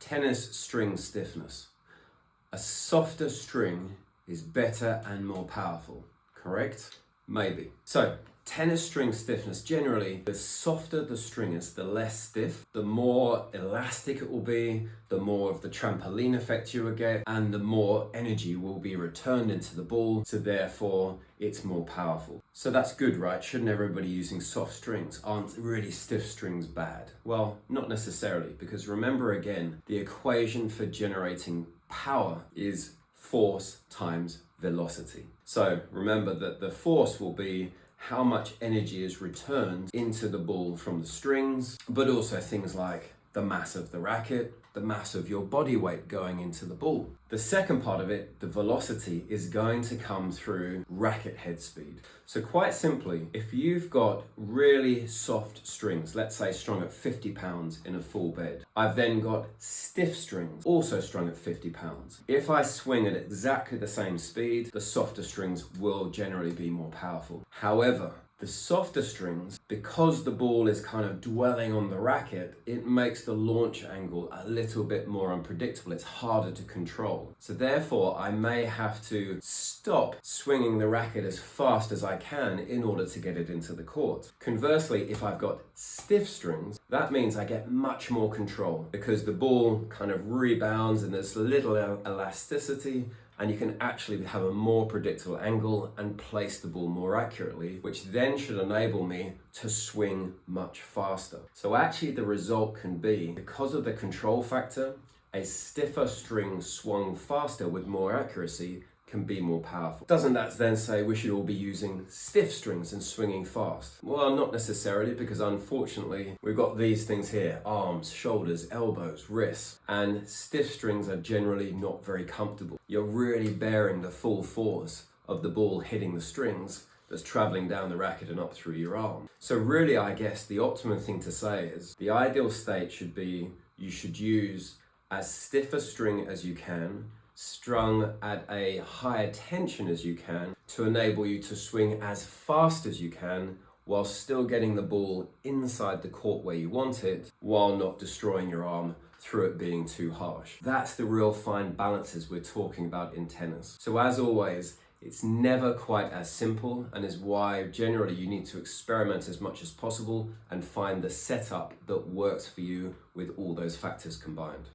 Tennis string stiffness. A softer string is better and more powerful, correct? Maybe. So, tennis string stiffness, generally, the softer the string is, the less stiff, the more elastic it will be, the more of the trampoline effect you will get, and the more energy will be returned into the ball, so therefore it's more powerful. So that's good, right? Shouldn't everybody using soft strings? Aren't really stiff strings bad? Well, not necessarily, because remember again, the equation for generating power is force times velocity. So remember that the force will be how much energy is returned into the ball from the strings, but also things like the mass of the racket, the mass of your body weight going into the ball. The second part of it, the velocity, is going to come through racket head speed. So quite simply, if you've got really soft strings, let's say strung at 50 pounds in a full bed, I've then got stiff strings, also strung at 50 pounds. If I swing at exactly the same speed, the softer strings will generally be more powerful. However, the softer strings, because the ball is kind of dwelling on the racket, it makes the launch angle a little bit more unpredictable. It's harder to control. So therefore, I may have to stop swinging the racket as fast as I can in order to get it into the court. Conversely, if I've got stiff strings, that means I get much more control because the ball kind of rebounds and there's little elasticity, and you can actually have a more predictable angle and place the ball more accurately, which then should enable me to swing much faster. So actually the result can be, because of the control factor, a stiffer string swung faster with more accuracy can be more powerful. Doesn't that then say we should all be using stiff strings and swinging fast? Well, not necessarily, because unfortunately we've got these things here: arms, shoulders, elbows, wrists, and stiff strings are generally not very comfortable. You're really bearing the full force of the ball hitting the strings that's traveling down the racket and up through your arm. So really, I guess the optimum thing to say is the ideal state should be you should use as stiff a string as you can, strung at a higher tension as you can, to enable you to swing as fast as you can while still getting the ball inside the court where you want it, while not destroying your arm through it being too harsh. That's the real fine balances we're talking about in tennis. So as always, it's never quite as simple, and is why generally you need to experiment as much as possible and find the setup that works for you with all those factors combined.